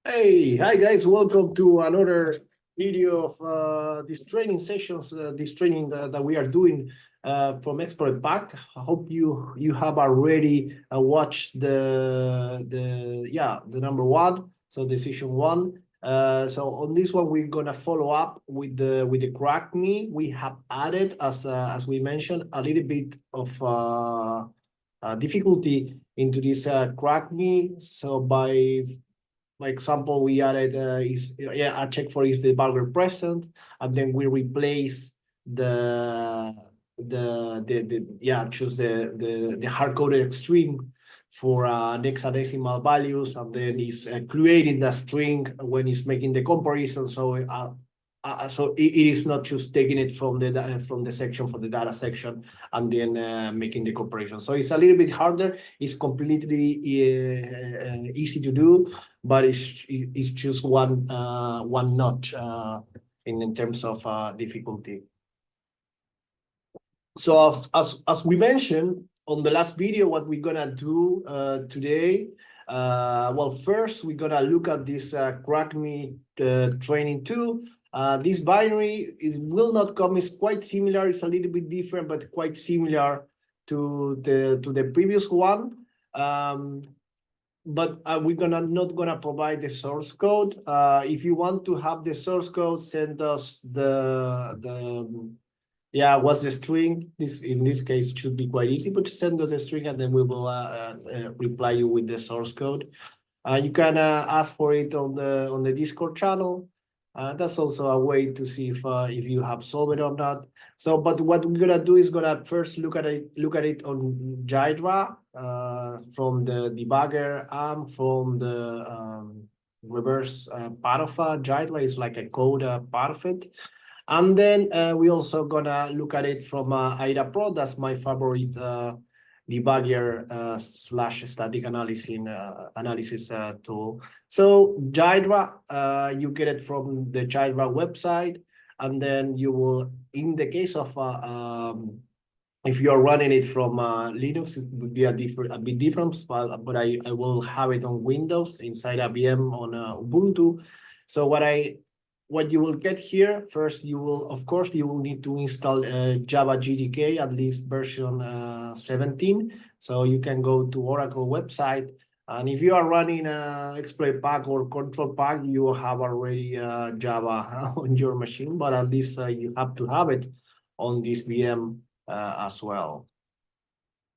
Hey, hi guys, welcome to another video of these training sessions, this training that we are doing from exploitpack. I hope you have already watched the number one, so decision one. So on this one, we're gonna follow up with the crack me. We have added, as we mentioned, a little bit of difficulty into this crack me. So by example, we added a check for if the debugger present, and then we replace choose the hard-coded string for hexadecimal values, and then is creating the string when it's making the comparison. So it is not just taking it from the section for the data section and then making the comparison. So it's a little bit harder. It's completely easy to do, but it's just one notch in terms of difficulty. So as we mentioned on the last video, what we're gonna do today, well, first we're gonna look at this crack me training 2. This binary will not come. It's quite similar. It's a little bit different, but quite similar to the previous one. But we're not gonna provide the source code. If you want to have the source code, send us what's the string. In this case should be quite easy, but send us a string and then we will reply you with the source code. You can ask for it on the Discord channel. That's also a way to see if you have solved it or not. So, but what we're gonna do is gonna first look at it on Jydra from the debugger and from the reverse part of Jydra is like a code part of it. And then we also gonna look at it from IDA Pro. That's my favorite debugger / static analysis tool. So Jydra, you get it from the Jydra website, and then you will, in the case of if you are running it from Linux, it would be a bit different, but I will have it on Windows inside a VM on Ubuntu. So what you will get here, first you will need to install Java JDK, at least version 17. So you can go to Oracle website, and if you are running exploitpack or control pack, you have already Java on your machine, but at least you have to have it on this VM as well.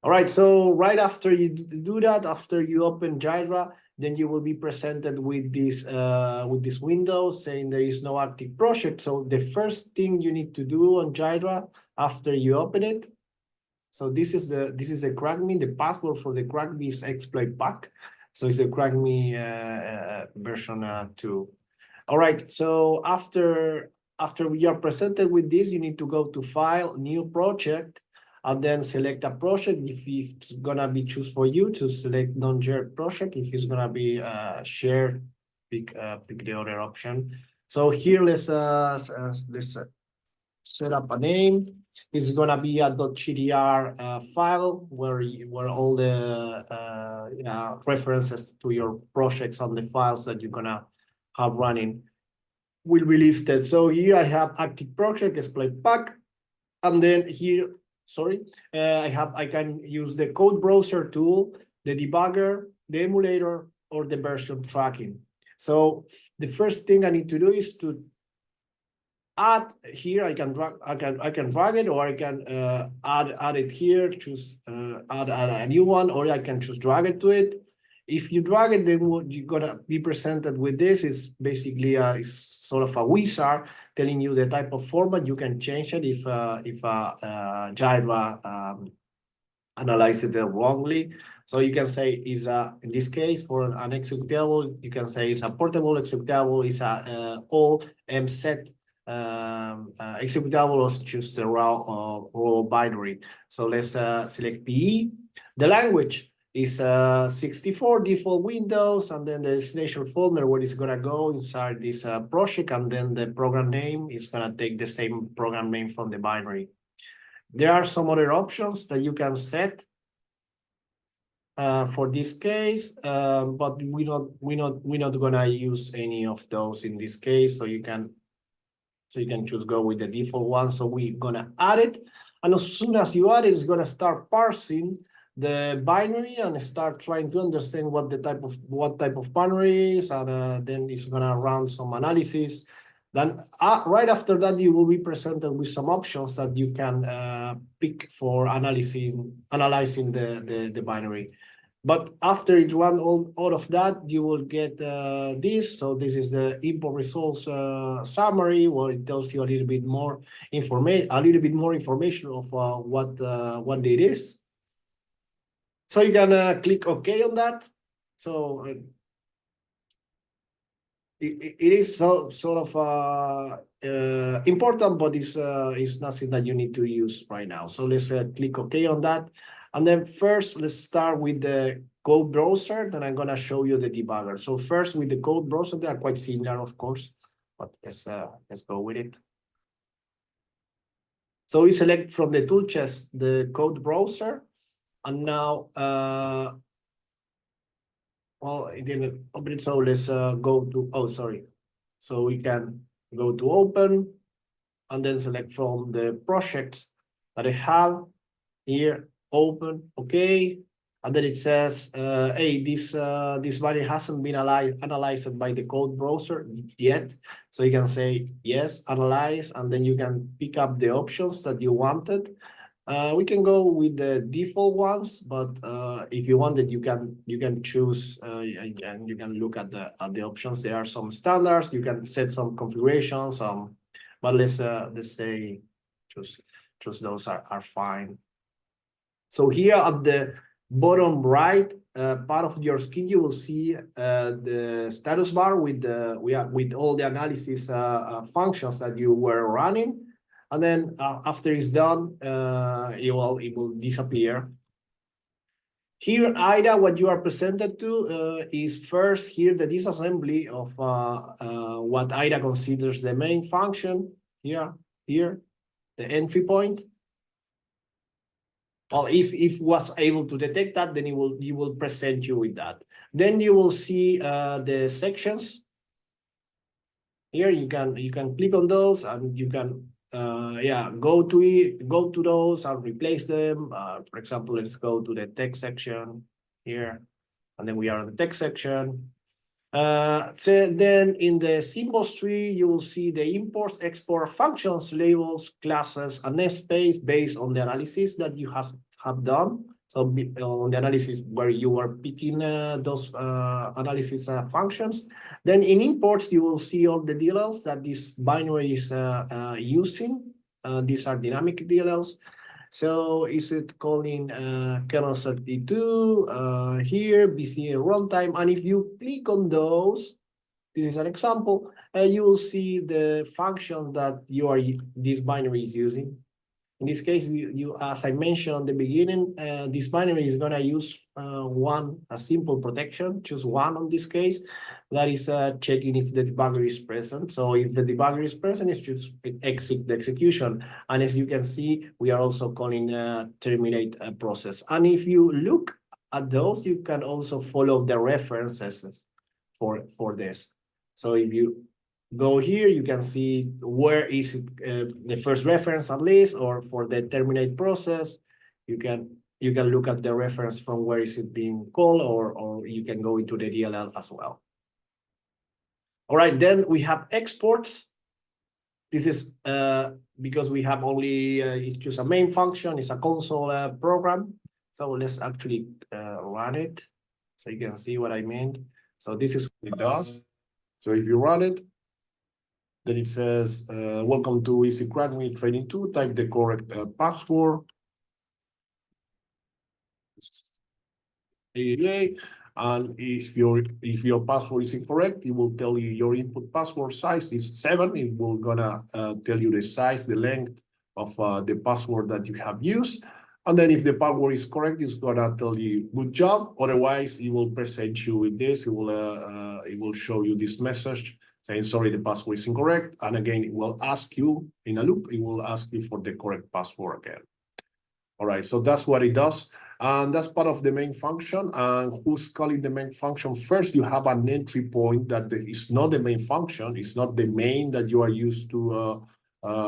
All right, so right after you do that, after you open Jydra, then you will be presented with this window saying there is no active project. So the first thing you need to do on Jydra after you open it, so this is a crackme. The password for the crackme is exploitpack. So it's a crackme version 2. All right, so after we are presented with this, you need to go to File, New Project, and then select a project. If it's gonna be choose for you to select non-shared project. If it's gonna be shared, pick the other option. So here let's set up a name. It's gonna be a .gdr file where all the references to your projects and the files that you're gonna have running will be listed. So here I have active project, exploitpack, and then here, I can use the code browser tool, the debugger, the emulator, or the version tracking. So the first thing I need to do is to add here. I can drag it, or I can add it here, choose add a new one, or I can just drag it to it. If you drag it, then what you're gonna be presented with this is basically is sort of a wizard telling you the type of format. You can change it if Jydra analyzes it wrongly. So you can say is in this case for an executable, you can say it's a portable executable, is a all mset executable, or choose the raw binary. So let's select PE. The language is 64 default Windows, and then the destination folder where it's gonna go inside this project, and then the program name is gonna take the same program name from the binary. There are some other options that you can set. for this case, but we're not gonna use any of those in this case. So you can just go with the default one. So we're gonna add it, and as soon as you add it, it's gonna start parsing the binary and start trying to understand what type of binary is, and then it's gonna run some analysis. Then right after that, you will be presented with some options that you can pick for analyzing the binary. But after it run all of that, you will get this. So this is the import results summary, where it tells you a little bit more information of what it is. So you can click OK on that. So it is sort of important, but it's nothing that you need to use right now. So let's click OK on that. And then first, let's start with the code browser. Then I'm going to show you the debugger. So first, with the code browser, they are quite similar, of course, but let's go with it. So we select from the tool chest the code browser, and now well, it didn't open it, so let's go to, oh, sorry. So we can go to open and then select from the projects that I have here, open, okay. And then it says, hey, this value hasn't been analyzed by the code browser yet. So you can say, yes, analyze, and then you can pick up the options that you wanted. We can go with the default ones, but if you wanted, you can choose and you can look at the options. There are some standards. You can set some configurations. But let's say choose those are fine. So here at the bottom right part of your screen, you will see the status bar with all the analysis functions that you were running. And then after it's done, it will disappear. Here, IDA, what you are presented to is first here the disassembly of what IDA considers the main function. Here, the entry point. Well, if was able to detect that, then it will present you with that. Then you will see the sections. Here you can click on those, and you can go to those and replace them. For example, let's go to the text section here, and then we are on the text section. So then in the symbols tree, you will see the imports, export functions, labels, classes, and namespace based on the analysis that you have done. So on the analysis where you are picking those analysis functions. Then in imports, you will see all the DLLs that this binary is using. These are dynamic DLLs. So is it calling kernel 32 here, BCA runtime? And if you click on those, this is an example, you will see the function that this binary is using. In this case, as I mentioned on the beginning, this binary is going to use a simple protection, choose one on this case, that is checking if the debugger is present. So if the debugger is present, it's just exit the execution. And as you can see, we are also calling terminate a process. And if you look at those, you can also follow the references for this. So if you go here, you can see where is it the first reference at least, or for the terminate process, you can look at the reference from where is it being called, or you can go into the DLL as well. All right, then we have exports. This is because we have only it's just a main function, it's a console program. So let's actually run it so you can see what I mean. So this is what it does. So if you run it, then it says, welcome to Easy Crack Me Training 2, type the correct password. And if your password is incorrect, it will tell you your input password size is 7. It will gonna tell you the size, the length of the password that you have used. And then if the password is correct, it's gonna tell you good job. Otherwise, it will present you with this. It will show you this message saying, sorry, the password is incorrect. And again, it will ask you in a loop, it will ask you for the correct password again. All right, so that's what it does. And that's part of the main function. And who's calling the main function? First, you have an entry point that is not the main function. It's not the main that you are used to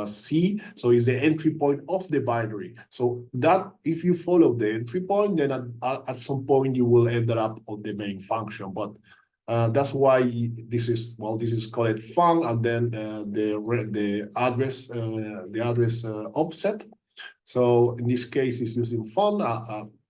see. So it's the entry point of the binary. So that if you follow the entry point, then at some point you will end up on the main function. But that's why this is called fun, and then the address offset. So in this case, it's using fun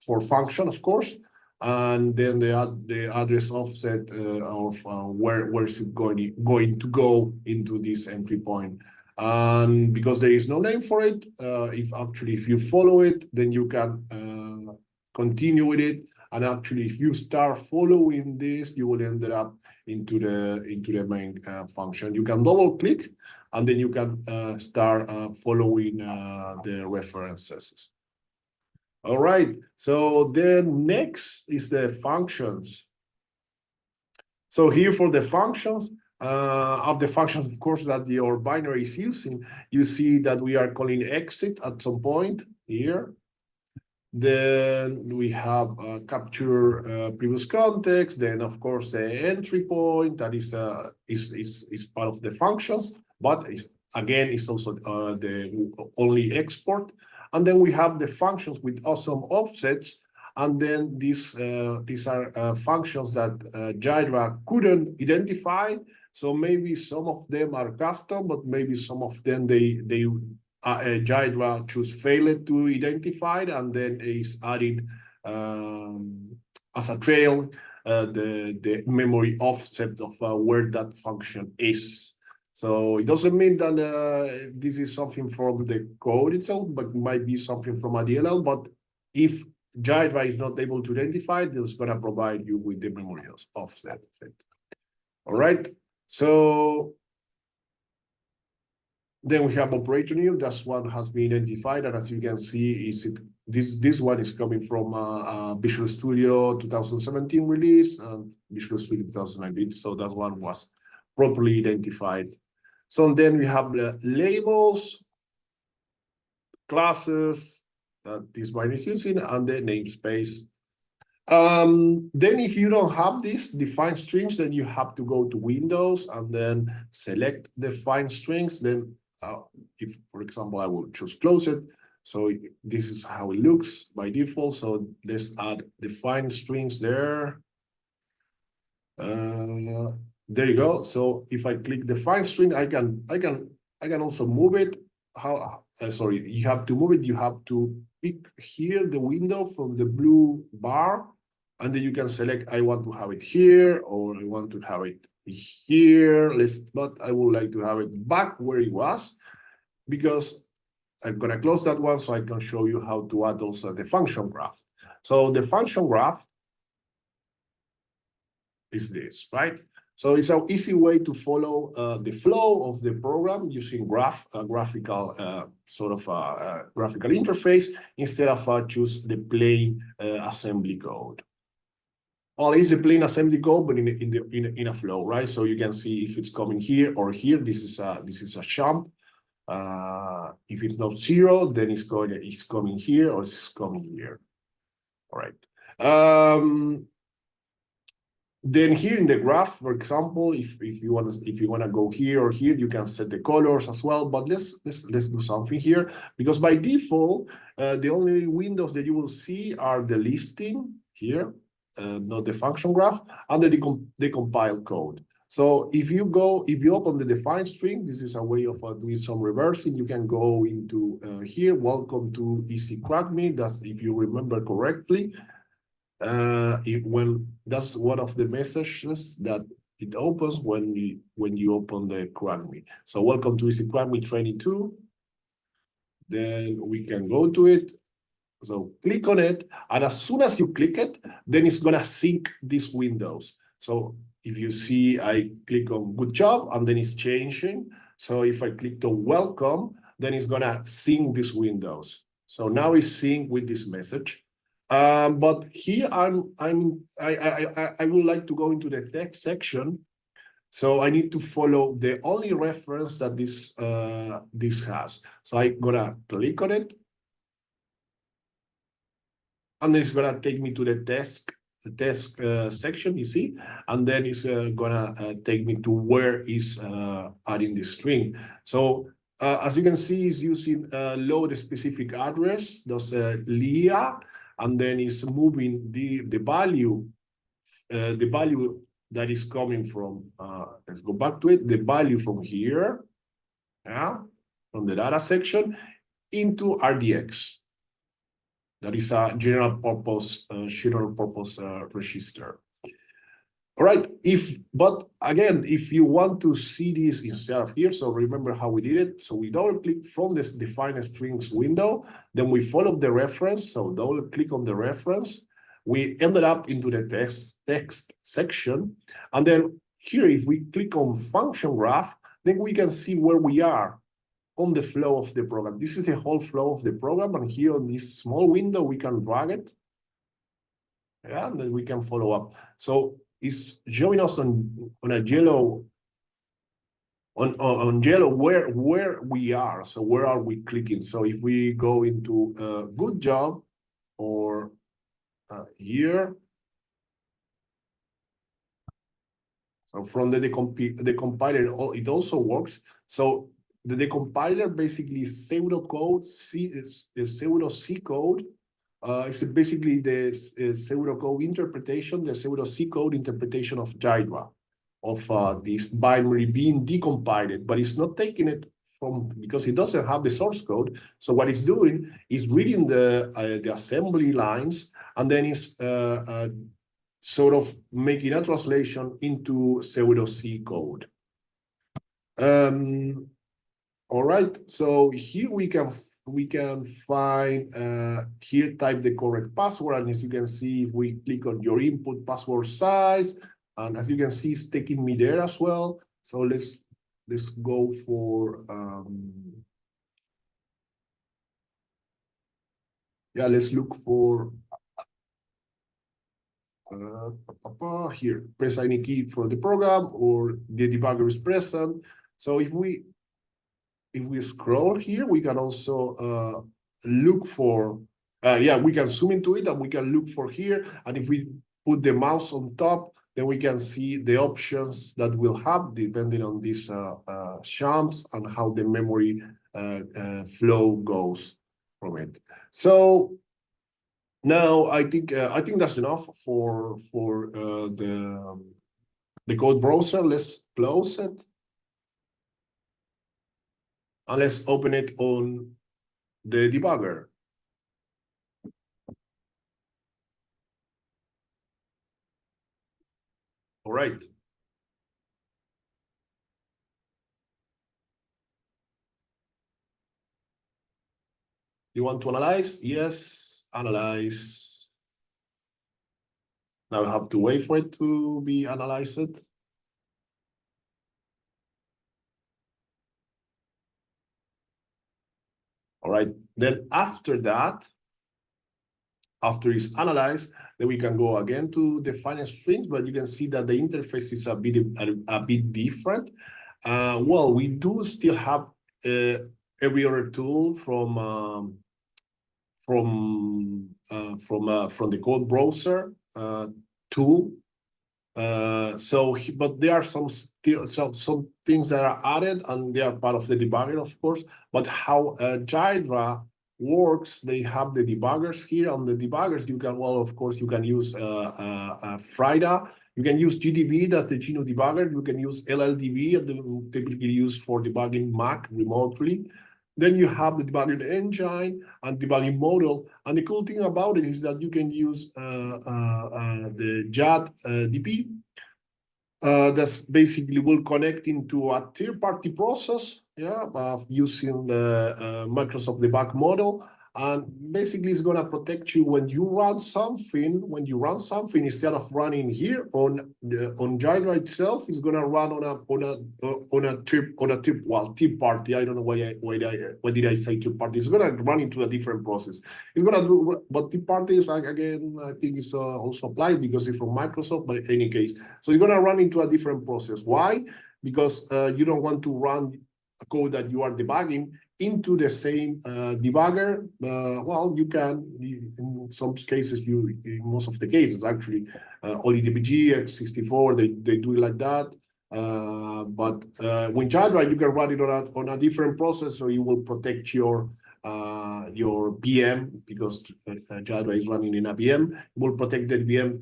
for function, of course, and then the address offset of where is it going to go into this entry point. And because there is no name for it, if you follow it, then you can continue with it. And actually, if you start following this, you will end up into the main function. You can double click, and then you can start following the references. All right. So then next is the functions. So here for the functions, of the functions, of course, that your binary is using, you see that we are calling exit at some point here. Then we have capture previous context. Then, of course, the entry point that is part of the functions, but again, it's also the only export. And then we have the functions with awesome offsets. And then these are functions that Jira couldn't identify. So maybe some of them are custom, but maybe some of them Jira choose failed to identify, and then is added as a trail the memory offset of where that function is. So it doesn't mean that this is something from the code itself, but it might be something from a DLL. But if Jira is not able to identify it, it's going to provide you with the memory offset of it. All right. So then we have operator new. That's one has been identified, and as you can see, this one is coming from Visual Studio 2017 release and Visual Studio 2019. So that one was properly identified. So then we have the labels, classes that this one is using, and the namespace. Then if you don't have this defined strings, then you have to go to Windows and then select defined strings. Then if, for example, I will choose close it. So this is how it looks by default. So let's add defined strings there. There you go. So if I click define string, I can also move it. Sorry, you have to move it. You have to pick here the window from the blue bar, and then you can select, I want to have it here, or I want to have it here. But I would like to have it back where it was, because I'm gonna close that one so I can show you how to add also the function graph. So the function graph is this, right? So it's an easy way to follow the flow of the program using graphical graphical interface instead of choose the plain assembly code. Well, it's a plain assembly code, but in a flow, right? So you can see if it's coming here or here. This is a jump. If it's not 0, then it's coming here or it's coming here. All right. Then here in the graph, for example, if you want to go here or here, you can set the colors as well. But let's do something here, because by default, the only windows that you will see are the listing here, not the function graph, and the compiled code. So if you open the define string, this is a way of doing some reversing. You can go into here. Welcome to Easy Crack Me. That's if you remember correctly. When that's one of the messages that it opens when you open the Crack Me. So welcome to Easy Crack Me Training 2. Then we can go to it. So click on it, and as soon as you click it, then it's gonna sync these windows. So if you see, I click on good job, and then it's changing. So if I click on welcome, then it's gonna sync these windows. So now it's synced with this message. But here I would like to go into the text section. So I need to follow the only reference that this has. So I'm gonna click on it. and then it's gonna take me to the test section, you see, and then it's gonna take me to where is adding the string. So as you can see, it's using load specific address, those LIA, and then it's moving the value that is coming from. Let's go back to it. The value from here, yeah, from the data section into RDX. That is a general purpose register. All right, but again, if you want to see this instead of here, so remember how we did it. So we double click from this define strings window, then we follow the reference. So double click on the reference. We ended up into the text section. And then here, if we click on function graph, then we can see where we are on the flow of the program. This is the whole flow of the program. And here on this small window, we can drag it. Yeah, and then we can follow up. So it's showing us on a yellow, on yellow where we are. So where are we clicking? So if we go into good job or here. So from the compiler, it also works. So the decompiler basically is pseudocode, pseudo C code. It's basically the pseudocode interpretation, the pseudo C code interpretation of Jira, of this binary being decompiled, but it's not taking it from, because it doesn't have the source code. So what it's doing is reading the assembly lines, and then it's sort of making a translation into pseudo C code. All right, so here we can find here type the correct password, and as you can see, if we click on your input password size, and as you can see, it's taking me there as well. So let's go for yeah, let's look for here, press any key for the program, or the debugger is present. So if we scroll here, we can also look for, yeah, we can zoom into it and we can look for here. And if we put the mouse on top, then we can see the options that we'll have depending on these chunks and how the memory flow goes from it. So now I think that's enough for the code browser. Let's close it. And let's open it on the debugger. All right. You want to analyze? Yes, analyze. Now I have to wait for it to be analyzed. All right, then after that, after it's analyzed, then we can go again to define strings, but you can see that the interface is a bit different. Well, we do still have every other tool from the code browser tool. But there are some things that are added, and they are part of the debugger, of course. But how Jira works, they have the debuggers here. On the debuggers, you can, well, of course, you can use Frida. You can use GDB, that's the Geno debugger. You can use LLDB, typically used for debugging Mac remotely. Then you have the debugging engine and debugging model. And the cool thing about it is that you can use the JAT DB. That's basically will connect into a third-party process, yeah, using the Microsoft debug model. And basically, it's gonna protect you when you run something. When you run something, instead of running here on Jira itself, it's gonna run on a third party. I don't know why did I say third party? It's gonna run into a different process. It's gonna do, but third parties again, I think it's also applied because it's from Microsoft. But in any case, so it's gonna run into a different process. Why? Because you don't want to run a code that you are debugging into the same debugger, well, you can, in some cases, in most of the cases, actually, only DBG, x64, they do it like that. But when Java, you can run it on a different process, so you will protect your VM, because Java is running in a VM. It will protect the VM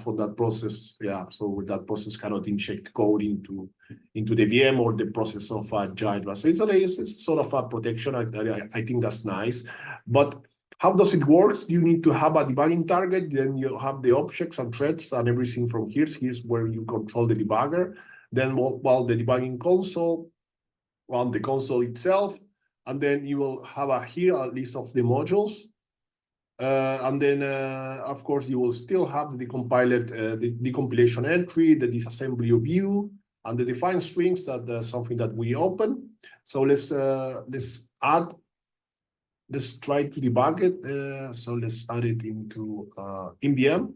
for that process. Yeah, so that process cannot inject code into the VM or the process of Java. So it's sort of a protection. I think that's nice. But how does it work? You need to have a debugging target, then you have the objects and threads and everything from here. Here's where you control the debugger. Then, well, the debugging console, on the console itself, and then you will have here a list of the modules. And then, of course, you will still have the compilation entry, the disassembly view, and the defined strings. That's something that we open. So let's try to debug it. So let's add it into NVM.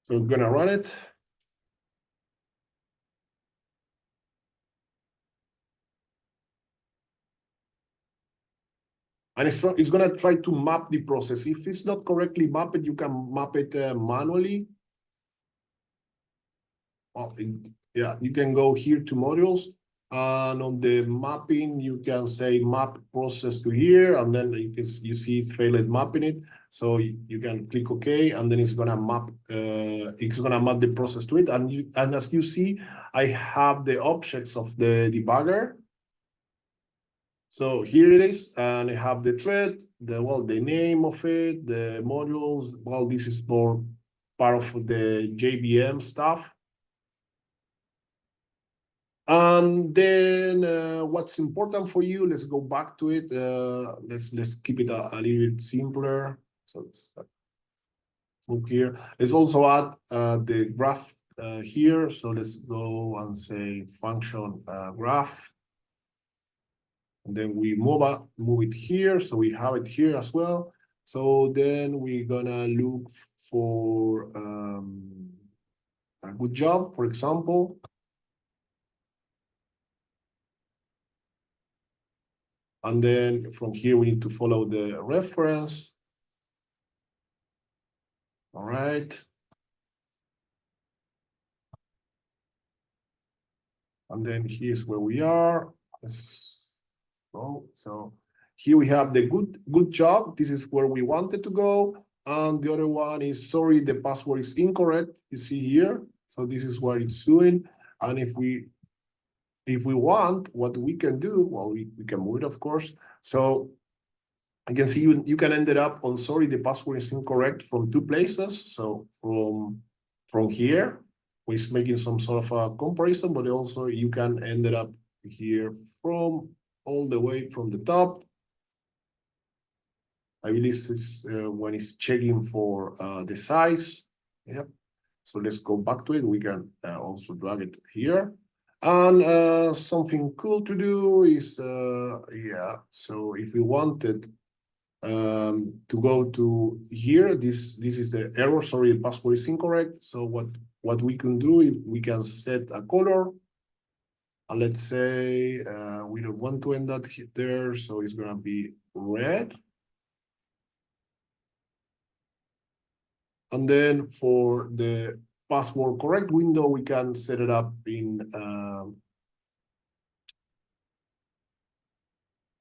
So I'm gonna run it. And it's gonna try to map the process. If it's not correctly mapped, you can map it manually. Well, yeah, you can go here to modules, and on the mapping, you can say map process to here, and then you see it failed mapping it. So you can click OK, and then it's gonna map. It's gonna map the process to it, and as you see, I have the objects of the debugger. So here it is, and I have the thread, the name of it, the modules. Well, this is more part of the JVM stuff. And then what's important for you? Let's go back to it. Let's keep it a little bit simpler. So let's look here. Let's also add the graph here. So let's go and say function graph. And then we move it here, so we have it here as well. So then we're gonna look for a good job, for example. And then from here, we need to follow the reference. All right. And then here's where we are. Let's go. So here we have the good job. This is where we wanted to go. And the other one is, sorry, the password is incorrect. You see here. So this is what it's doing. And if we want, what we can do, well, we can move it, of course. So you can see you can end up on, sorry, the password is incorrect from two places. So from here, we're making some sort of a comparison, but also you can end up here from all the way from the top. I believe this is when it's checking for the size. Yep. So let's go back to it. We can also drag it here. And something cool to do is, yeah, so if we wanted to go to here, this is the error, sorry, the password is incorrect. So what we can do is we can set a color. And let's say we don't want to end that there, so it's gonna be red. And then for the password correct window, we can set it up in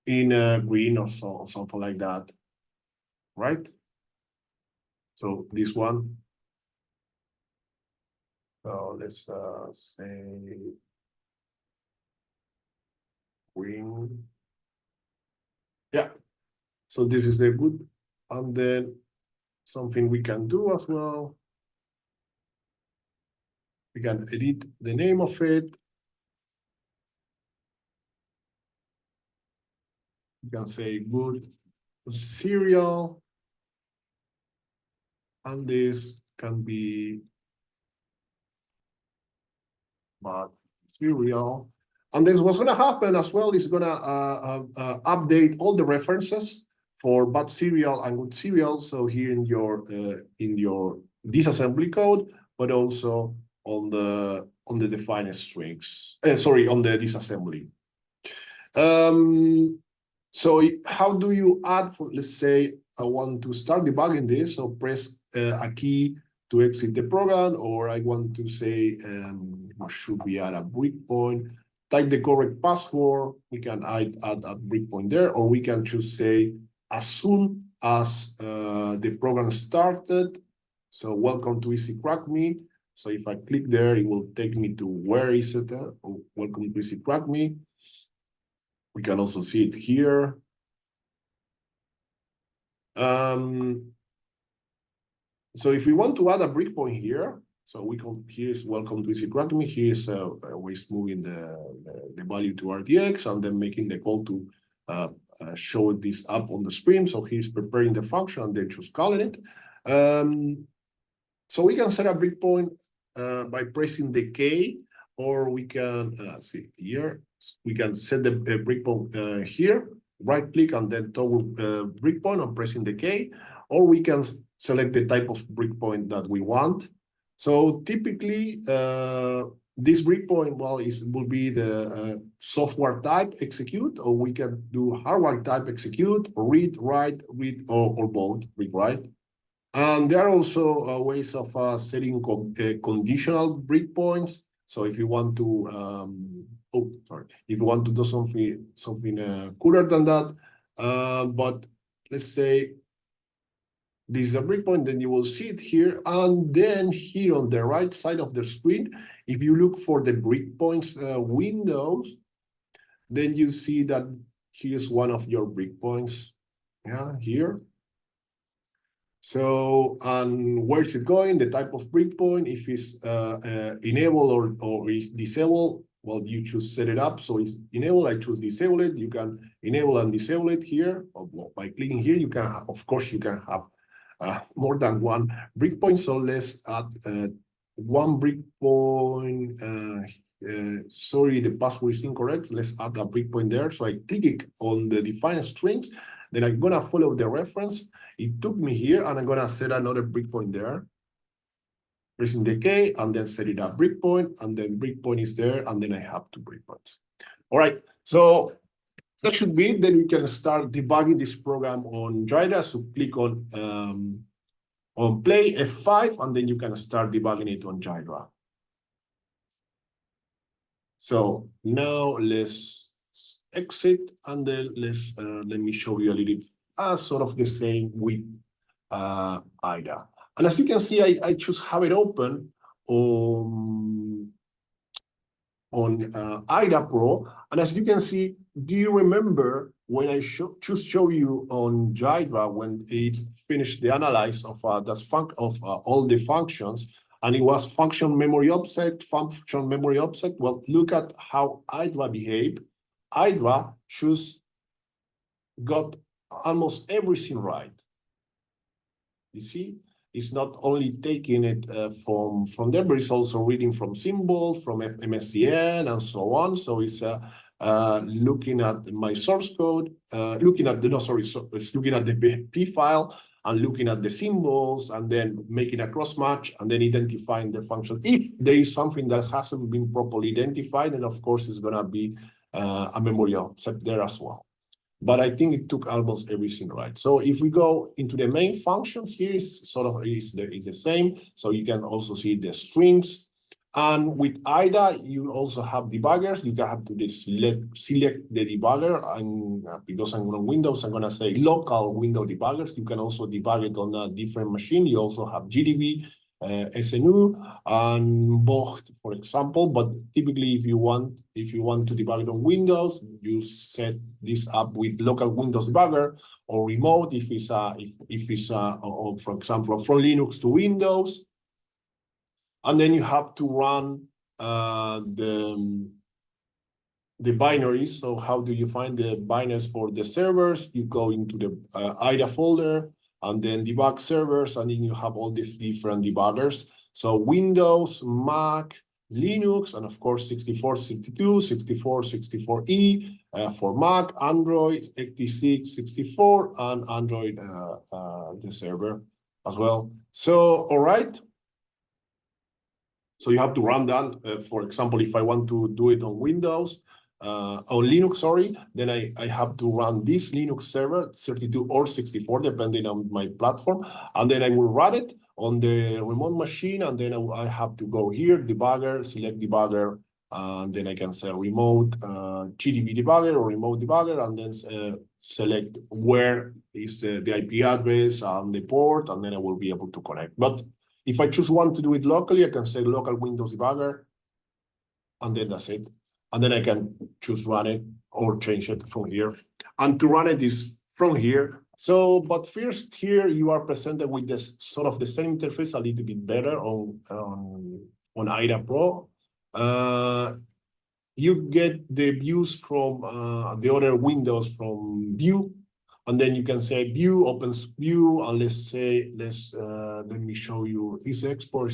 green or something like that, right? So this one. So let's say green. Yeah. So this is a good, and then something we can do as well. We can edit the name of it. You can say good serial. And this can be bad serial. And then what's gonna happen as well is gonna update all the references for bad serial and good serial. So here in your disassembly code, but also on the defined strings. Sorry, on the disassembly. So how do you add for, let's say, I want to start debugging this, so press a key to exit the program, or I want to say, should we add a breakpoint? Type the correct password, we can add a breakpoint there, or we can just say, as soon as the program started, so welcome to Easy Crack Me. So if I click there, it will take me to where is it? Welcome to Easy Crack Me. We can also see it here. So if we want to add a breakpoint here, so we can, here's welcome to Easy Crack Me. Here's we're moving the value to RTX and then making the call to show this up on the screen. So here's preparing the function and then just calling it. So we can set a breakpoint by pressing the K, or we can see here, we can set the breakpoint here, right click and then toggle breakpoint on pressing the K, or we can select the type of breakpoint that we want. So typically, this breakpoint, well, will be the software type execute, or we can do hardware type execute, or read, write, read, or both, read, write. And there are also ways of setting conditional breakpoints. So if you want to, if you want to do something cooler than that, but let's say this is a breakpoint, then you will see it here. And then here on the right side of the screen, if you look for the breakpoints windows, then you see that here's one of your breakpoints. Yeah, here. So, and where is it going? The type of breakpoint, if it's enabled or is disabled, well, you choose set it up. So it's enabled, I choose disable it. You can enable and disable it here. By clicking here, you can have, of course, you can have more than one breakpoint. So let's add one breakpoint. Sorry, the password is incorrect. Let's add a breakpoint there. So I click it on the defined strings. Then I'm gonna follow the reference. It took me here, and I'm gonna set another breakpoint there. Pressing the K, and then set it up breakpoint, and then breakpoint is there, and then I have 2 breakpoints. All right, so that should be it. Then we can start debugging this program on Jira. So click on play F5, and then you can start debugging it on Jira. So now let's exit, and then let me show you a little sort of the same with IDA. And as you can see, I just have it open on IDA Pro. And as you can see, do you remember when I just show you on Jira when it finished the analysis of all the functions, and it was function memory object, function memory object. Well, look at how Hydra behaved. Hydra just got almost everything right. You see, it's not only taking it from there, but it's also reading from symbols, from MSDN, and so on. So it's looking at my source code, it's looking at the P file, and looking at the symbols, and then making a cross match, and then identifying the function. If there is something that hasn't been properly identified, then of course it's gonna be a memory object there as well. But I think it took almost everything right. So if we go into the main function, here is the same. So you can also see the strings. And with IDA, you also have debuggers. You can have to select the debugger. And because I'm on Windows, I'm going to say local window debuggers. You can also debug it on a different machine. You also have GDB, SNU, and Bocht, for example. But typically, if you want to debug it on Windows, you set this up with local Windows debugger, or remote if it's or for example from Linux to Windows. And then you have to run the binaries. So how do you find the binaries for the servers? You go into the IDA folder, and then debug servers, and then you have all these different debuggers. So Windows, Mac, Linux, and of course 6462, 6464E for Mac, Android, 8664, and Android the server as well. So all right. So you have to run that. For example, if I want to do it on Windows, on Linux, sorry, then I have to run this Linux server, 32 or 64, depending on my platform. And then I will run it on the remote machine. And then I have to go here, debugger, select debugger. And then I can say remote GDB debugger or remote debugger, and then select where is the IP address and the port, and then I will be able to connect. But if I choose one to do it locally, I can say local Windows debugger, and then that's it. And then I can choose run it or change it from here. And to run it is from here. So, but first here you are presented with this sort of the same interface, a little bit better on IDA Pro. You get the views from the other windows from view, and then you can say view opens view, and let's say let me show you this export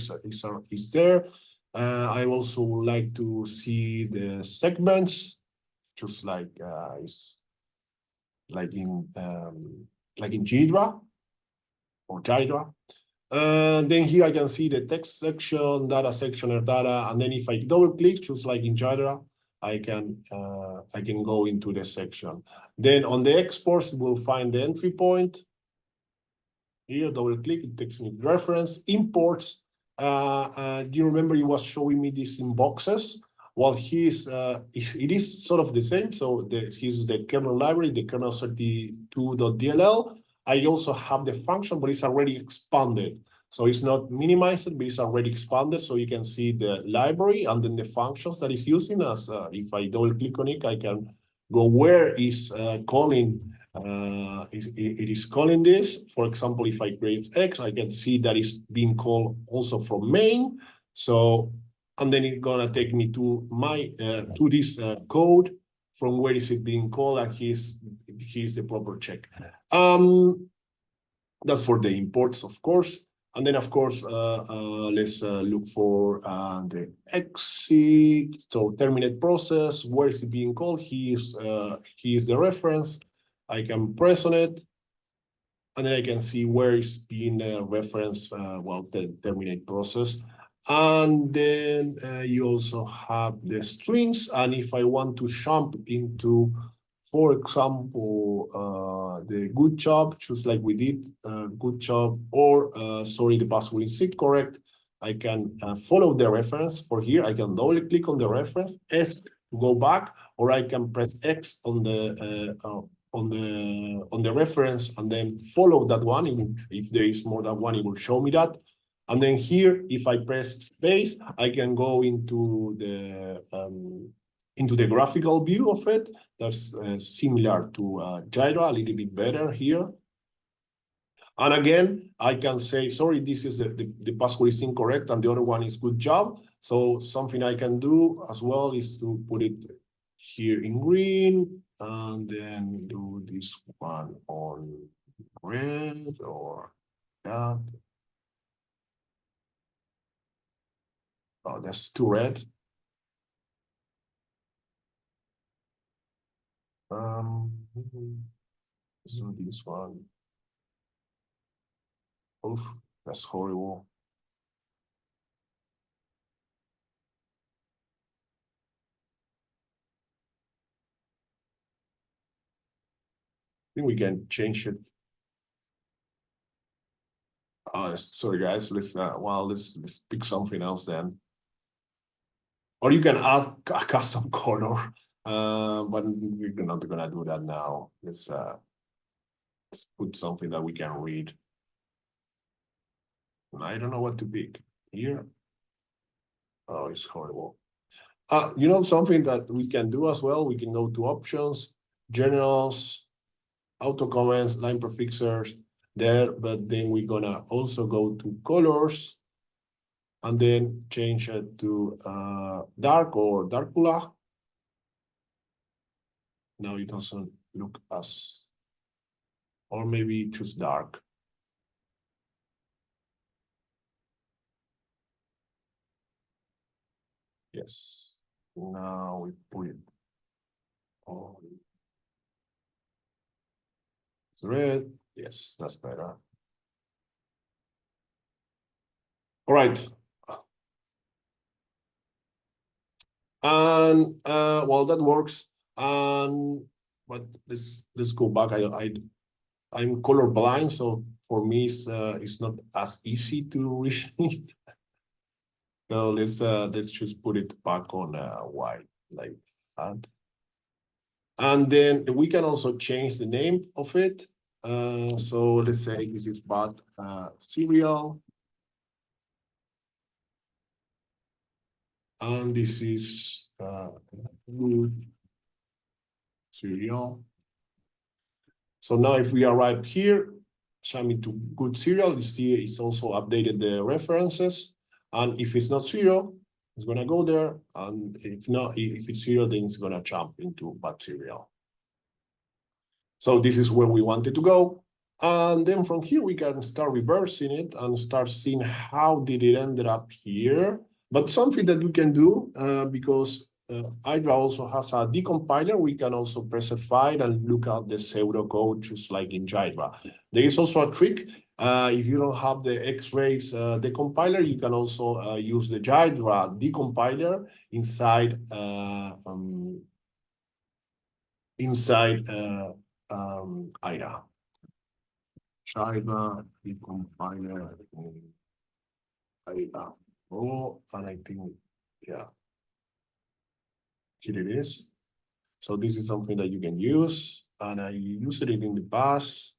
is there. I also would like to see the segments, just like it's like in Jira or Jira. Then here I can see the text section, data section, or data, and then if I double click, just like in Jira, I can go into the section. Then on the exports, we'll find the entry point. Here, double click, it takes me to reference, imports. Do you remember he was showing me this in boxes? Well, it is sort of the same. So here's the kernel library, the kernel 32.dll. I also have the function, but it's already expanded. So it's not minimized, but it's already expanded. So you can see the library and then the functions that it's using. As if I double click on it, I can go where is calling. It is calling this. For example, if I create X, I can see that it's being called also from main. So, and then it's gonna take me to my to this code from where is it being called, and here's the proper check. That's for the imports, of course. And then, of course, let's look for the exit. So terminate process. Where is it being called? Here's the reference. I can press on it, and then I can see where is being referenced. Well, the terminate process. And then you also have the strings. And if I want to jump into, for example, the good job, just like we did, good job, or sorry, the password is incorrect, I can follow the reference for here. I can double click on the reference, S to go back, or I can press X on the reference and then follow that one. If there is more than one, it will show me that. And then here, if I press space, I can go into the graphical view of it. That's similar to Jira, a little bit better here. And again, I can say, sorry, this is the password is incorrect, and the other one is good job. So something I can do as well is to put it here in green, and then do this one on red or that. Oh, that's too red. Let's do this one. Oof, that's horrible. I think we can change it. Sorry guys, let's pick something else then. Or you can add a custom color, but we're not gonna do that now. Let's put something that we can read. I don't know what to pick here. Oh, it's horrible. You know something that we can do as well? We can go to options, generals, auto comments, line prefixers there, but then we're gonna also go to colors and then change it to dark or darkula. Now it doesn't look as, or maybe choose dark. Yes. Now we put it on. It's red. Yes, that's better. All right. And well, that works. But let's go back. I'm colorblind, so for me it's not as easy to read it. So let's just put it back on white like that. And then we can also change the name of it. So let's say this is bot serial. And this is good serial. So now if we arrive here, Shami to good serial, you see it's also updated the references. And if it's not zero, it's gonna go there. And if not, if it's zero, then it's gonna jump into bad serial. So this is where we wanted to go. And then from here, we can start reversing it and start seeing how did it ended up here. But something that we can do, because Hydra also has a decompiler, we can also press F5 and look at the pseudocode just like in Hydra. There is also a trick. If you don't have the X-rays decompiler, you can also use the Hydra decompiler inside Hydra. China decompiler Hydra. Oh, and I think, yeah, here it is. So this is something that you can use, and I used it in the past.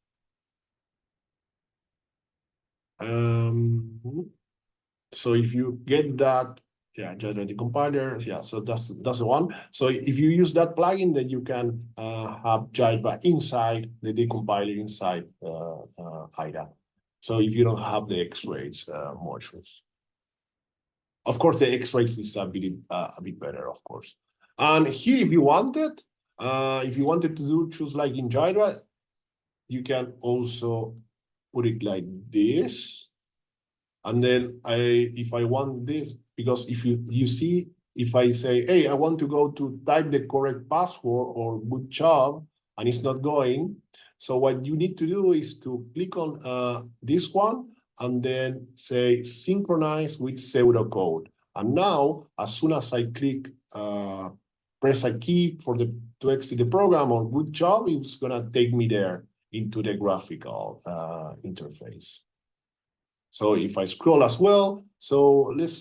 So if you get that, yeah, Java decompiler, yeah, so that's the one. So if you use that plugin, then you can have Java inside the decompiler inside IDA. So if you don't have the X-rays modules. Of course, the X-rays is a bit better, of course. And here, if you wanted to do choose like in Java, you can also put it like this. And then if I want this, because if you see, if I say, hey, I want to go to type the correct password or good job, and it's not going. So what you need to do is to click on this one and then say synchronize with pseudocode. And now, as soon as I click, press a key to exit the program or good job, it's gonna take me there into the graphical interface. So if I scroll as well, so let's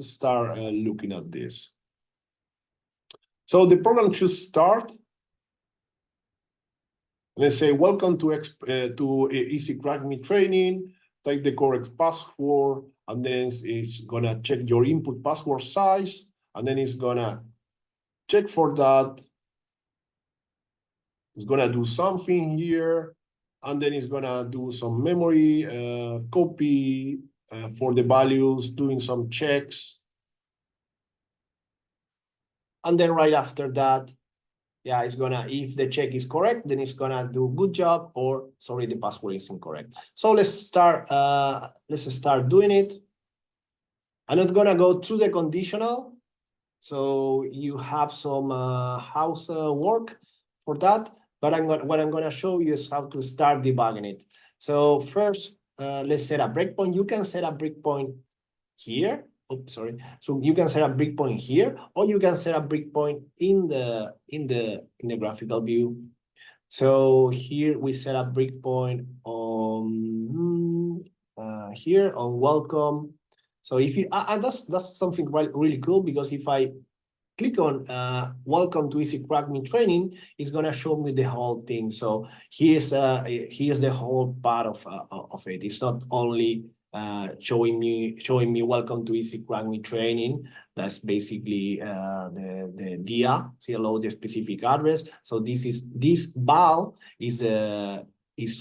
start looking at this. So the program should start. Let's say, welcome to Easy Crack Me training. Type the correct password, and then it's gonna check your input password size, and then it's gonna check for that. It's gonna do something here, and then it's gonna do some memory copy for the values, doing some checks. And then right after that, yeah, it's gonna, if the check is correct, then it's gonna do good job, or sorry, the password is incorrect. So let's start doing it. I'm not gonna go through the conditional. So you have some house work for that, but what I'm gonna show you is how to start debugging it. So first, let's set a breakpoint. You can set a breakpoint here. Oops, sorry. So you can set a breakpoint here, or you can set a breakpoint in the graphical view. So here we set a breakpoint on here on welcome. So if you that's something really cool, because if I click on welcome to Easy Crack Me training, it's gonna show me the whole thing. So here's the whole part of it. It's not only showing me welcome to Easy Crack Me training. That's basically the DIA, CLO, the specific address. So this val is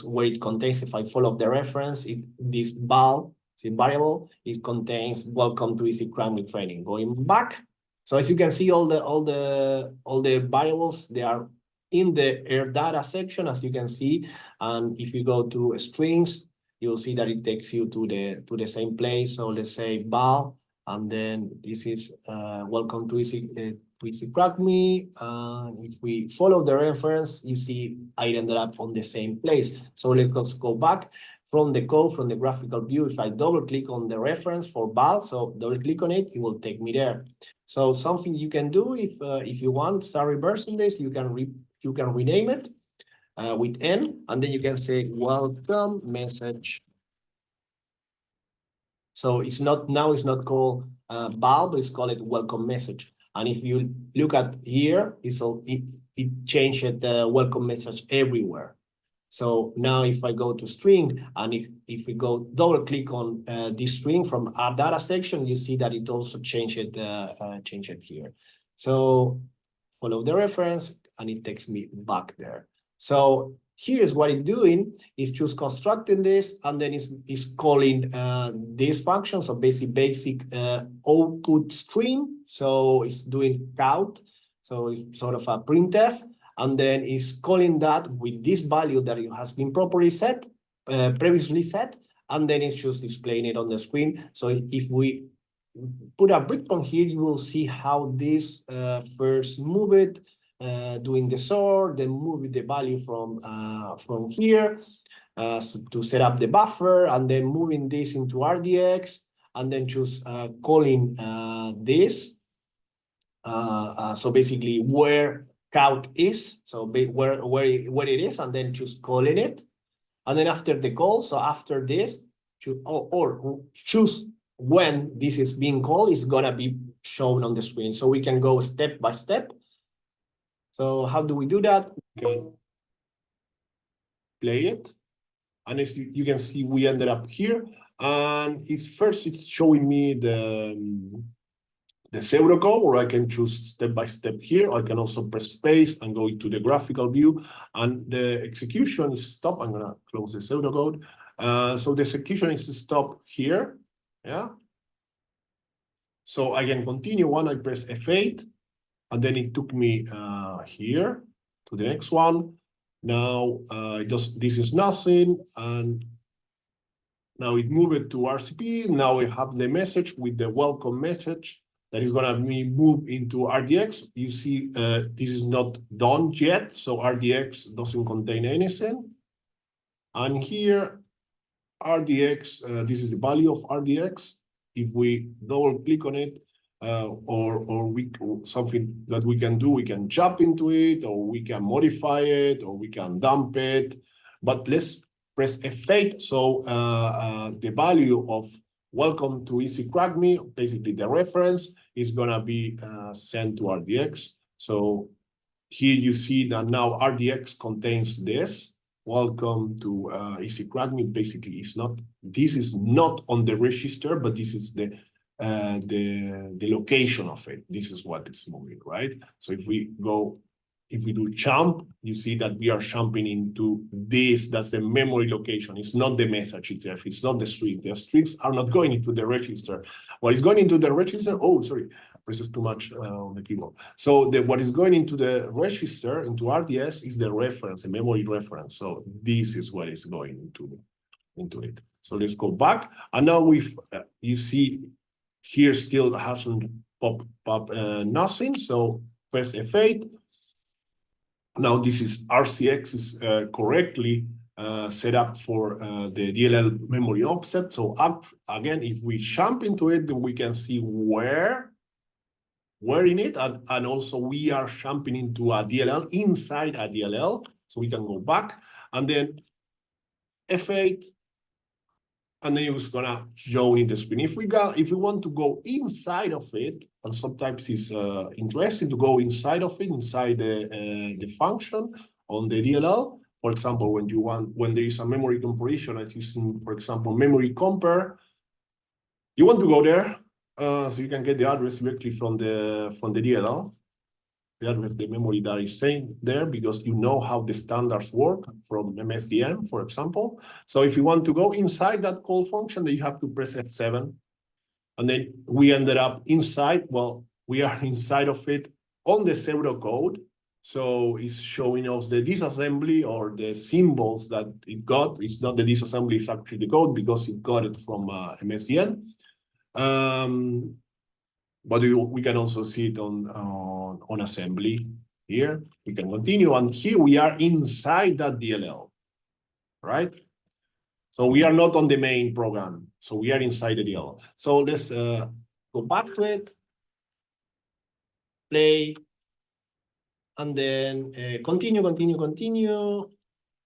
where it contains, if I follow the reference, this val, the variable, it contains welcome to Easy Crack Me training. Going back. So as you can see, all the variables, they are in the air data section, as you can see. And if you go to strings, you'll see that it takes you to the same place. So let's say val, and then this is welcome to Easy Crack Me. If we follow the reference, you see I ended up on the same place. So let's go back. from the code, from the graphical view. If I double click on the reference for val, so double click on it, it will take me there. So something you can do if you want, start reversing this, you can rename it with N, and then you can say welcome message. So it's not called val, but it's called welcome message. And if you look at here, it changed the welcome message everywhere. So now if I go to string, and if we go double click on this string from our data section, you see that it also changed it here. So follow the reference, and it takes me back there. So here's what it's doing, is just constructing this, and then it's calling this function, so basic output string. So it's doing count, so it's sort of a printf, and then it's calling that with this value that it has been properly set, previously set, and then it's just displaying it on the screen. So if we put a breakpoint here, you will see how this first move it, doing the sort, then move the value from here to set up the buffer, and then moving this into RDX, and then just calling this. So basically where count is, so where it is, and then just calling it. And then after the call, so after this, or choose when this is being called, is gonna be shown on the screen. So we can go step by step. So how do we do that? Okay. Play it. And as you can see, we ended up here. And it's showing me the pseudocode, or I can choose step by step here. I can also press space and go into the graphical view, and the execution is stop. I'm gonna close the pseudocode. So the execution is stop here. Yeah. So I can continue one. I press F8, and then it took me here to the next one. Now this is nothing, and now it moved to RCP. Now we have the message with the welcome message that is gonna be moved into RDX. You see, this is not done yet, so RDX doesn't contain anything. And here, RDX, this is the value of RDX. If we double click on it, or something that we can do, we can jump into it, or we can modify it, or we can dump it. But let's press F8. So the value of welcome to Easy Crack Me, basically the reference, is gonna be sent to RDX. So here you see that now RDX contains this. Welcome to Easy Crack Me. Basically, this is not on the register, but this is the location of it. This is what it's moving, right? So if we do jump, you see that we are jumping into this. That's the memory location. It's not the message itself. It's not the string. The strings are not going into the register. What is going into the register? Oh, sorry, presses too much on the keyboard. So what is going into the register, into RDS, is the reference, the memory reference. So this is what is going into it. So let's go back. And now you see here still hasn't popped nothing. So press F8. Now this is RCX is correctly set up for the DLL memory offset. So again, if we jump into it, then we can see where in it, and also we are jumping into a DLL inside a DLL. So we can go back, and then F8, and then it's gonna show in the screen. If we want to go inside of it, and sometimes it's interesting to go inside of it, inside the function on the DLL. For example, when there is a memory comparison, like using, for example, memory compare, you want to go there, so you can get the address directly from the DLL. The address, the memory that is saying there, because you know how the standards work from MSDN, for example. So if you want to go inside that call function, then you have to press F7. And then we ended up inside. Well, we are inside of it on the pseudocode. So it's showing us the disassembly or the symbols that it got. It's not the disassembly, it's actually the code, because it got it from MSDN. But we can also see it on assembly here. We can continue, and here we are inside that DLL, right? So we are not on the main program. So we are inside the DL. So let's go back to it, play, and then continue.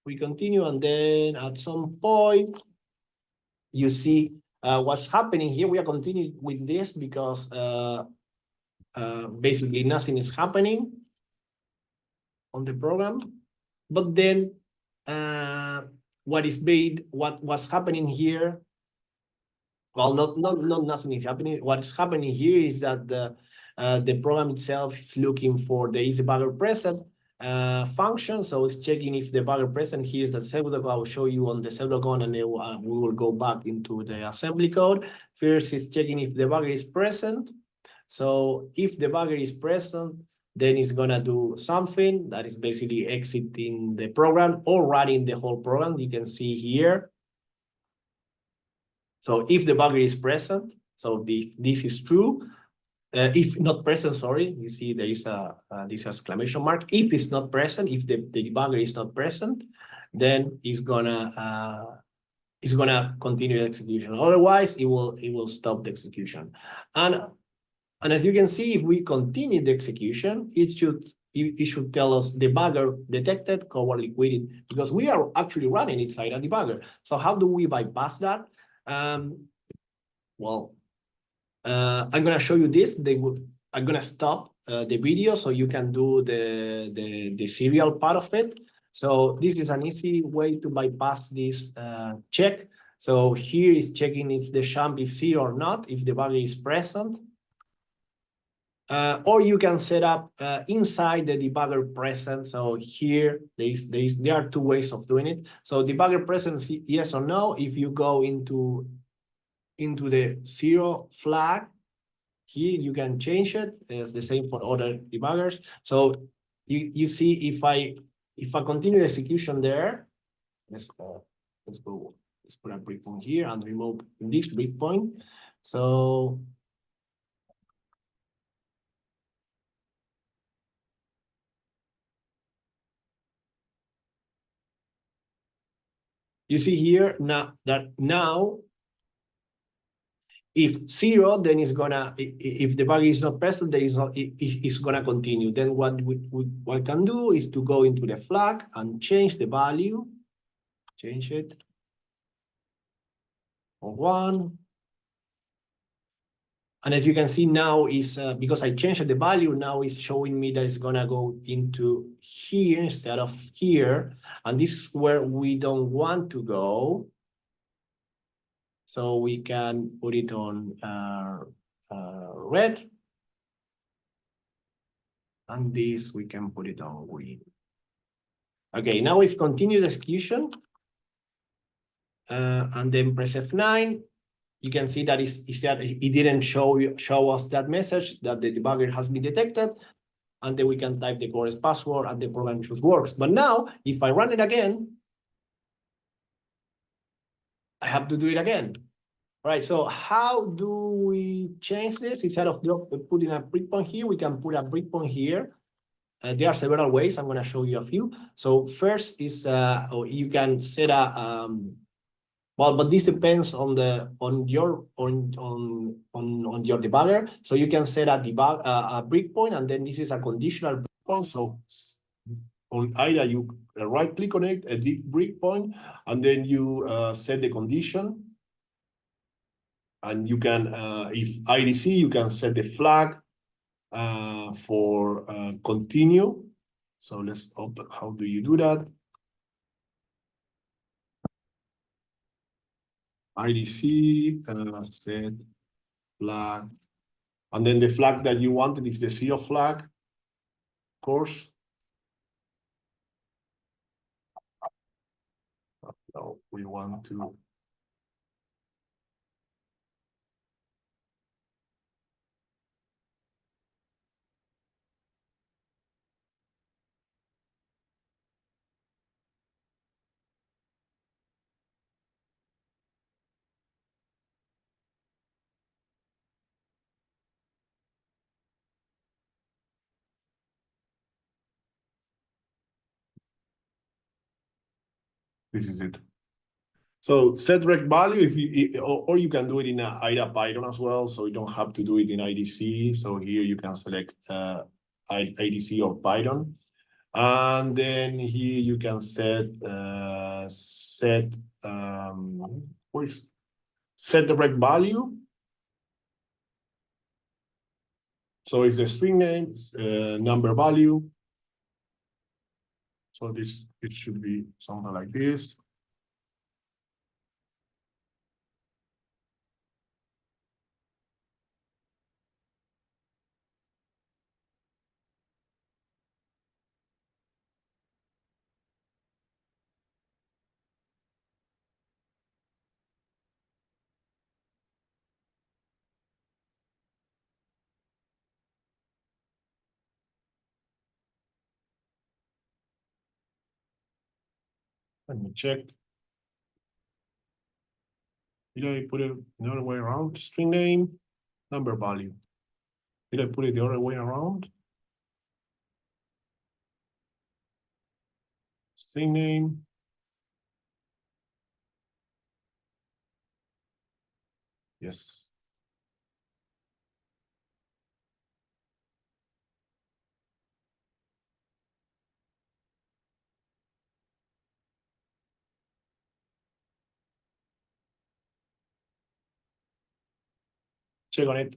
We continue, and then at some point, you see what's happening here. We are continuing with this because basically nothing is happening on the program. But then what's happening here, well, not nothing is happening. What is happening here is that the program itself is looking for the isDebugger present function. So it's checking if the debugger present. Here's the pseudocode. I will show you on the pseudocode, and then we will go back into the assembly code. First, it's checking if the debugger is present. So if the debugger is present, then it's gonna do something that is basically exiting the program or running the whole program. You can see here. So if the debugger is present, so this is true. If not present, sorry, you see there is this exclamation mark. If it's not present, if the debugger is not present, then it's gonna continue the execution. Otherwise, it will stop the execution. And as you can see, if we continue the execution, it should tell us debugger detected, covered liquidity, because we are actually running inside a debugger. So how do we bypass that? Well, I'm gonna show you this. I'm gonna stop the video so you can do the serial part of it. So this is an easy way to bypass this check. So here is checking if the champ is 0 or not, if the debugger is present. Or you can set up inside the debugger present. So here there are two ways of doing it. So debugger present, yes or no. If you go into the 0 flag, here you can change it. It's the same for other debuggers. So you see if I continue execution there, let's go. Let's put a breakpoint here and remove this breakpoint. So you see here now if 0, then it's gonna, if the bug is not present, then it's gonna continue. Then what we can do is to go into the flag and change the value, change it on 1. And as you can see now is because I changed the value, now it's showing me that it's gonna go into here instead of here. And this is where we don't want to go. So we can put it on red. And this we can put it on green. Okay, now we've continued execution. And then press F9. You can see that it didn't show us that message that the debugger has been detected. And then we can type the correct password and the program just works. But now, if I run it again, I have to do it again. All right, so how do we change this? Instead of putting a breakpoint here, we can put a breakpoint here. There are several ways. I'm going to show you a few. So first is you can set a well, but this depends on your debugger. So you can set a breakpoint, and then this is a conditional breakpoint. So on either you right click on it, edit breakpoint, and then you set the condition. And you can, if IDC, you can set the flag for continue. So let's open, how do you do that? IDC, set flag. And then the flag that you wanted is the 0 flag, of course. No, we want to. This is it. So set rect value, if you or you can do it in IDA Python as well, so you don't have to do it in IDC. So here you can select IDC or Python, and then here you can set set the rect value. So it's the string name, number value. So this it should be something like this. Let me check. Did I put it the other way around? String name, number value. Did I put it the other way around? String name. Yes. Check on it.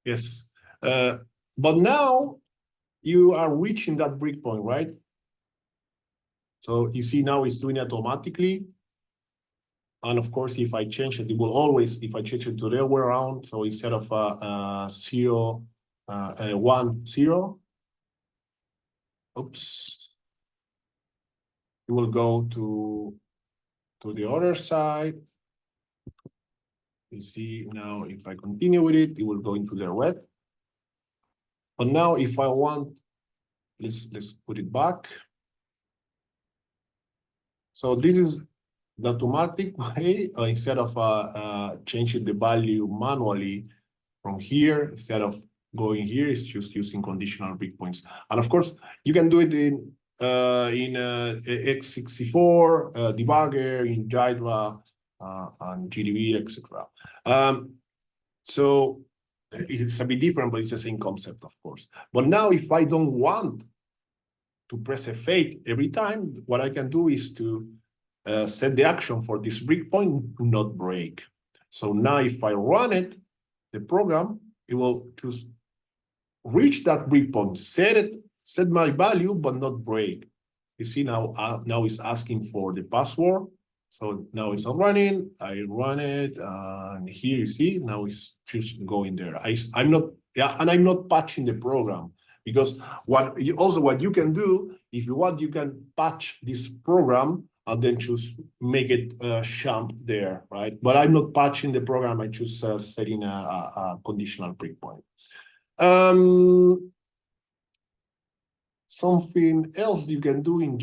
Yes. But now you are reaching that breakpoint, right? So you see now it's doing it automatically. And of course, if I change it, it will always, if I change it to the other way around, so instead of 0, 1, 0, oops, it will go to the other side. You see now, if I continue with it, it will go into the red. But now if I want, let's put it back. So this is the automatic way, instead of changing the value manually from here, instead of going here, it's just using conditional breakpoints. And of course, you can do it in x64, debugger, in Java, and GDB, etc. So it's a bit different, but it's the same concept, of course. But now, if I don't want to press a fade every time, what I can do is to set the action for this breakpoint to not break. So now, if I run it, the program, it will just reach that breakpoint, set my value, but not break. You see now, now it's asking for the password. So now it's not running. I run it, and here you see now it's just going there. I'm not, yeah, and I'm not patching the program, because what you can do, if you want, you can patch this program and then just make it jump there, right? But I'm not patching the program. I just setting a conditional breakpoint. Something else you can do in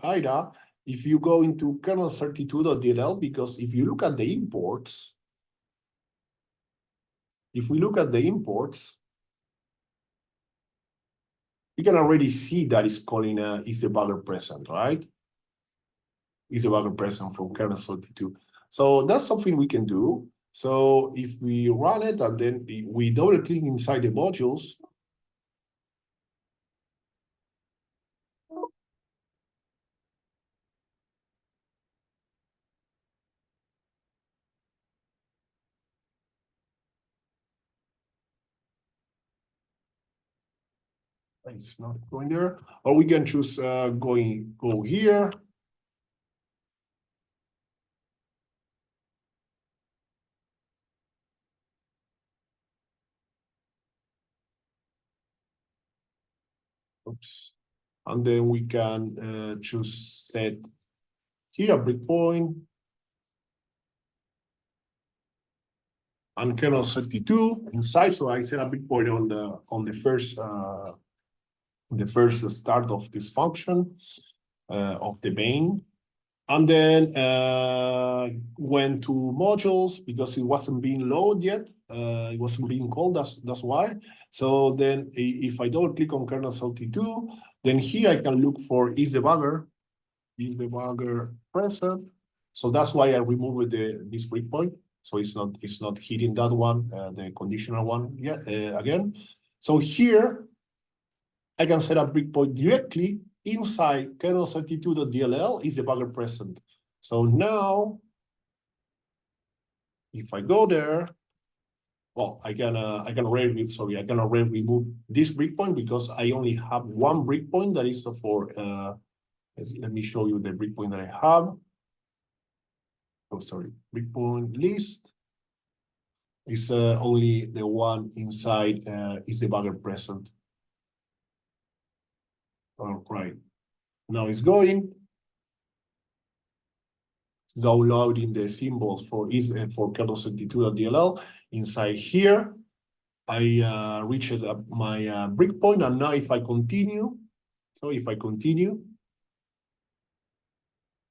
IDA, if you go into kernel32.dll, because if you look at the imports, if we look at the imports, you can already see that it's calling is debugger present, right? Is debugger present from kernel32. So that's something we can do. So if we run it and then we double click inside the modules, it's not going there, or we can choose go here. Oops. And then we can choose set here a breakpoint and kernel32 inside. So I set a breakpoint on the first start of this function of the main. And then went to modules because it wasn't being loaded yet. It wasn't being called, that's why. So then if I double click on kernel32, Then here I can look for is debugger present. So that's why I removed this breakpoint. So it's not hitting that one, the conditional one. Yeah, again. So here I can set a breakpoint directly inside kernel32.dll is debugger present. So now, if I go there, well, I can already remove this breakpoint because I only have one breakpoint that is for. Let me show you the breakpoint that I have. Oh, sorry, breakpoint list is only the one inside is debugger present. All right, now it's going. Downloading the symbols for kernel32.dll. Inside here, I reached my breakpoint, and now if I continue,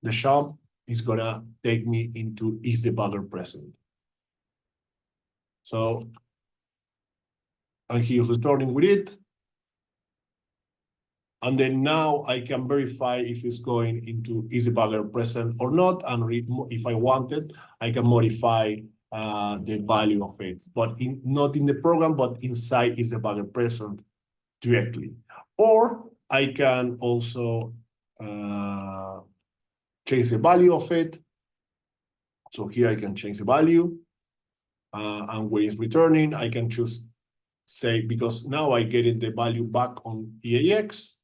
the shop is gonna take me into is debugger present. So, and he is returning with it. And then now I can verify if it's going into is debugger present or not. And if I wanted, I can modify the value of it, but not in the program, but inside is debugger present directly. Or I can also change the value of it. So here I can change the value. And when it's returning, I can choose, say, because now I get the value back on EAX.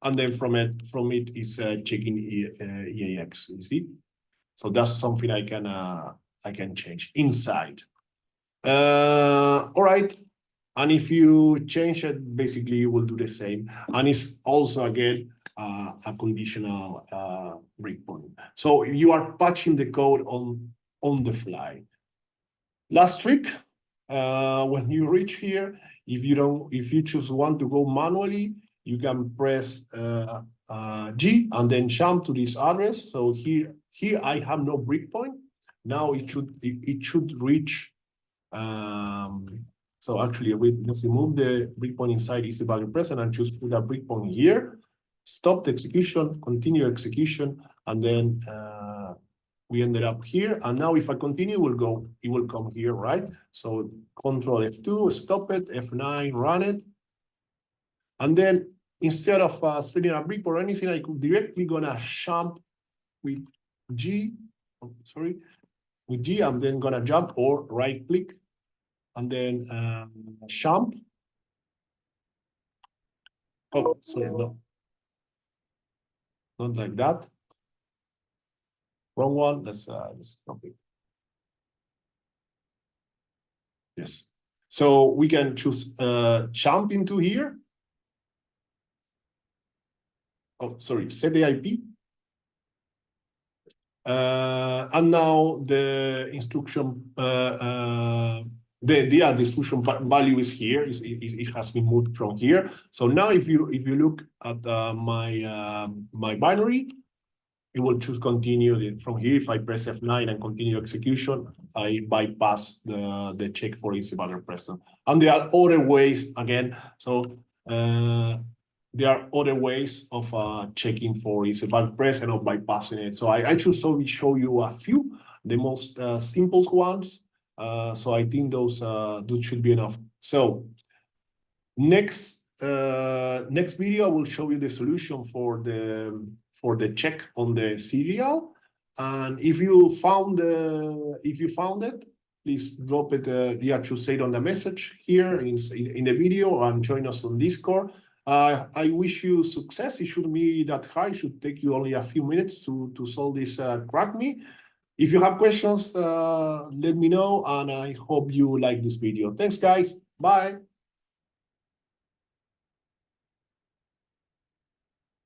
And then from it is checking EAX, you see? So that's something I can change inside. All right. And if you change it, basically you will do the same. And it's also, again, a conditional breakpoint. So you are patching the code on the fly. Last trick, when you reach here, if you choose want to go manually, you can press G and then jump to this address. So here I have no breakpoint. Now it should reach. So actually, let's remove the breakpoint inside is debugger present and choose put a breakpoint here. Stop the execution, continue execution, and then we ended up here. And now if I continue, it will come here, right? So Control F2, stop it, F9, run it. And then instead of setting a breakpoint or anything, I could directly gonna jump with G, with G, I'm then gonna jump or right click and then jump. Oh, sorry, no. Not like that. Wrong one. Let's stop it. Yes. So we can choose jump into here. Oh, sorry, set the IP. And now the instruction, the instruction value is here. It has been moved from here. So now if you look at my binary, it will choose continue from here. If I press F9 and continue execution, I bypass the check for is debugger present. And there are other ways again. So there are other ways of checking for is debugger present or bypassing it. So I should show you a few, the most simple ones. So I think those should be enough. So next video, I will show you the solution for the check on the serial. And if you found it, please drop it. You have to say it on the message here in the video and join us on Discord. I wish you success. It shouldn't be that hard. It should take you only a few minutes to solve this crack me. If you have questions, let me know, and I hope you like this video. Thanks, guys. Bye.